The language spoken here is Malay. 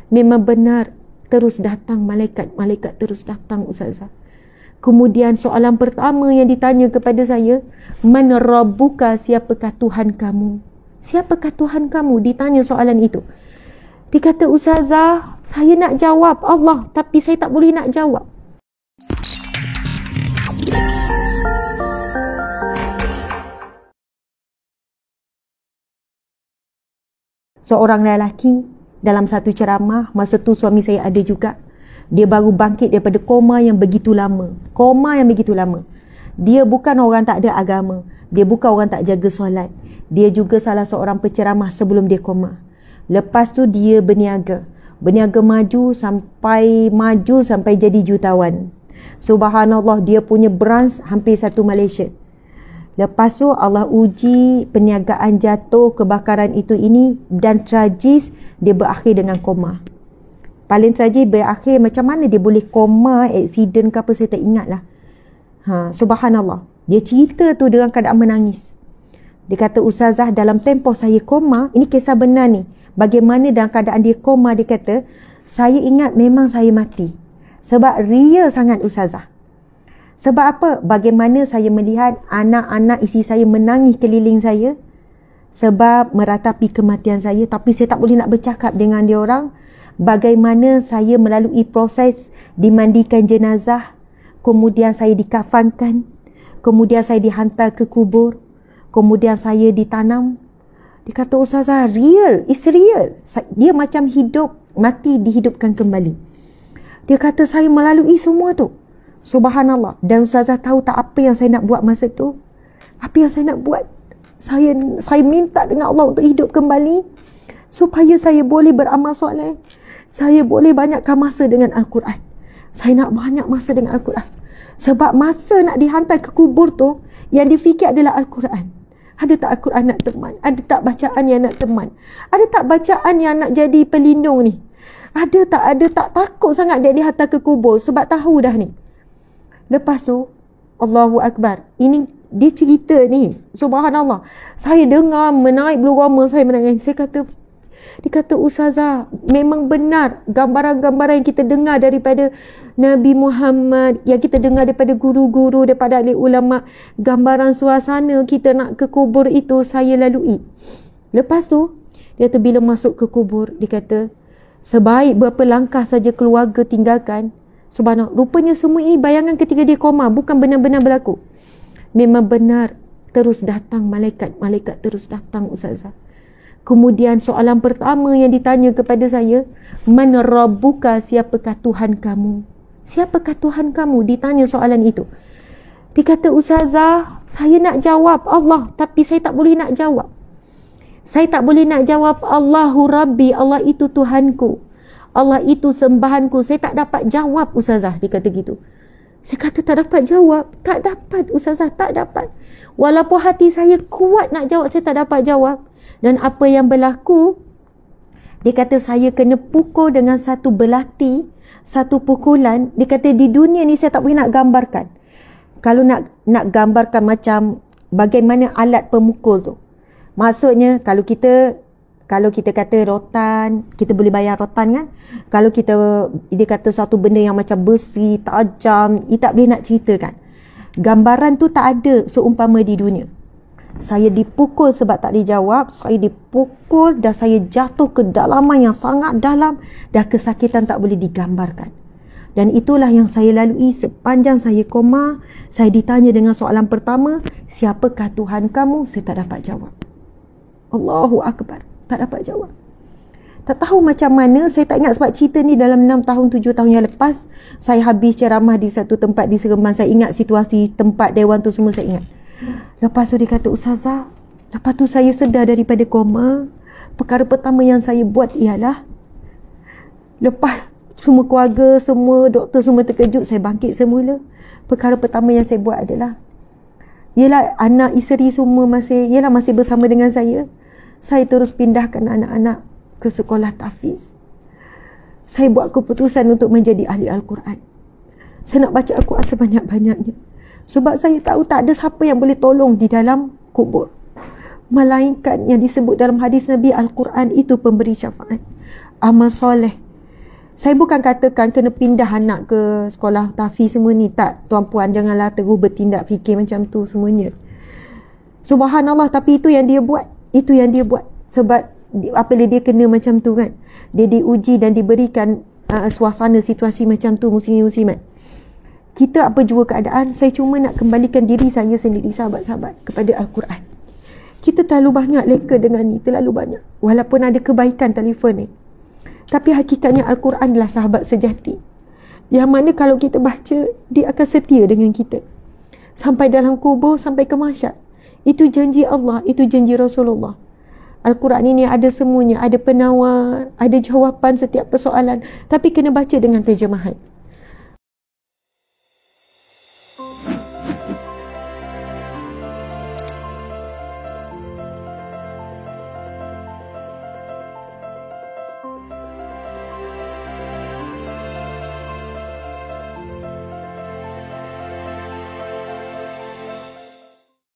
Memang benar, terus datang malaikat terus datang ustazah. Kemudian soalan pertama yang ditanya kepada saya, man rabbuka, siapakah Tuhan kamu? Siapakah Tuhan kamu? Ditanya soalan itu. Dia kata, ustazah, saya nak jawab Allah, tapi saya tak boleh nak jawab. Seorang lelaki dalam satu ceramah, masa tu suami saya ada juga. Dia baru bangkit daripada koma yang begitu lama. Dia bukan orang tak ada agama. Dia bukan orang tak jaga solat. Dia juga salah seorang penceramah sebelum dia koma. Lepas tu dia berniaga maju sampai jadi jutawan. Subhanallah, dia punya branch hampir satu Malaysia. Lepas tu Allah uji, perniagaan jatuh, kebakaran ini, dan tragis dia berakhir dengan koma. Paling tragis berakhir macam mana dia boleh koma, aksiden ke apa, saya tak ingat lah. Subhanallah, dia cerita tu dengan keadaan menangis. Dia kata, ustazah, dalam tempoh saya koma, ini kisah benar ni, bagaimana dalam keadaan dia koma, dia kata, saya ingat memang saya mati. Sebab real sangat ustazah. Sebab apa? Bagaimana saya melihat anak-anak isteri saya menangis keliling saya sebab meratapi kematian saya, tapi saya tak boleh nak bercakap dengan dia orang. Bagaimana saya melalui proses dimandikan jenazah, kemudian saya dikafankan, kemudian saya dihantar ke kubur, kemudian saya ditanam. Dia kata, ustazah, real, it's real. Dia macam hidup, mati, dihidupkan kembali. Dia kata, saya melalui semua tu. Subhanallah. Dan ustazah tahu tak apa yang saya nak buat masa tu? Apa yang saya nak buat? Saya minta dengan Allah untuk hidup kembali supaya saya boleh beramal soleh. Saya boleh banyakkan masa dengan Al-Quran. Saya nak banyak masa dengan Al-Quran. Sebab masa nak dihantar ke kubur tu, yang difikir adalah Al-Quran. Ada tak Al-Quran nak teman? Ada tak bacaan yang nak teman? Ada tak bacaan yang nak jadi pelindung ni? Ada tak takut sangat dia dihantar ke kubur sebab tahu dah ni. Lepas tu, Allahu Akbar. Ini dia cerita ni. Subhanallah. Saya dengar menaik bulu roma saya menangis. Dia kata, ustazah, memang benar gambaran-gambaran yang kita dengar daripada Nabi Muhammad, yang kita dengar daripada guru-guru, daripada ahli ulama, gambaran suasana kita nak ke kubur itu saya lalui. Lepas tu, dia kata bila masuk ke kubur, dia kata, sebaik berapa langkah saja keluarga tinggalkan. Subhanallah, rupanya semua ini bayangan ketika dia koma, bukan benar-benar berlaku. Memang benar, terus datang malaikat terus datang ustazah. Kemudian soalan pertama yang ditanya kepada saya, man rabbuka, siapakah Tuhan kamu? Siapakah Tuhan kamu? Ditanya soalan itu. Dia kata, ustazah, saya nak jawab Allah, tapi saya tak boleh nak jawab. Saya tak boleh nak jawab Allahu Rabbi, Allah itu Tuhanku, Allah itu sembahanku. Saya tak dapat jawab ustazah. Dia kata gitu. Saya kata tak dapat jawab. Tak dapat ustazah, tak dapat. Walaupun hati saya kuat nak jawab, saya tak dapat jawab. Dan apa yang berlaku, dia kata saya kena pukul dengan satu belati, satu pukulan. Dia kata di dunia ni saya tak boleh nak gambarkan. Kalau nak gambarkan macam bagaimana alat pemukul tu. Maksudnya kalau kita kata rotan, kita boleh bayar rotan kan? Kalau dia kata satu benda yang macam besi, tajam, dia tak boleh nak ceritakan. Gambaran tu tak ada seumpama di dunia. Saya dipukul sebab tak dijawab, saya dipukul dan saya jatuh ke dalaman yang sangat dalam dan kesakitan tak boleh digambarkan. Dan itulah yang saya lalui sepanjang saya koma. Saya ditanya dengan soalan pertama, siapakah Tuhan kamu? Saya tak dapat jawab. Allahu Akbar, tak dapat jawab. Tak tahu macam mana, saya tak ingat sebab cerita ni dalam 6 tahun, 7 tahun yang lepas. Saya habis ceramah di satu tempat di Seremban. Saya ingat situasi tempat dewan tu semua saya ingat. Lepas tu dia kata, ustazah, lepas tu saya sedar daripada koma. Perkara pertama yang saya buat ialah, lepas semua keluarga, semua doktor semua terkejut, saya bangkit semula. Perkara pertama yang saya buat adalah, ialah anak isteri semua masih bersama dengan saya. Saya terus pindahkan anak-anak ke sekolah tahfiz. Saya buat keputusan untuk menjadi ahli Al-Quran. Saya nak baca Al-Quran sebanyak-banyaknya. Sebab saya tahu tak ada siapa yang boleh tolong di dalam kubur. Melainkan yang disebut dalam hadis Nabi, Al-Quran itu pemberi syafaat. Amal soleh Saya bukan katakan kena pindah anak ke sekolah tahfiz semua ni. Tak, tuan-puan janganlah terus bertindak fikir macam tu semuanya. Subhanallah, tapi itu yang dia buat. Itu yang dia buat. Sebab apabila dia kena macam tu kan, dia diuji dan diberikan suasana situasi macam tu, muslimin-muslimat. Kita apa jua keadaan, saya cuma nak kembalikan diri saya sendiri, sahabat-sahabat, kepada Al-Quran. Kita terlalu banyak leka dengan ni, terlalu banyak. Walaupun ada kebaikan telefon ni, tapi hakikatnya Al-Quran adalah sahabat sejati. Yang mana kalau kita baca, dia akan setia dengan kita. Sampai dalam kubur, sampai ke mahsyar. Itu janji Allah, itu janji Rasulullah. Al-Quran ini ada semuanya, ada penawar, ada jawapan setiap persoalan. Tapi kena baca dengan terjemahan.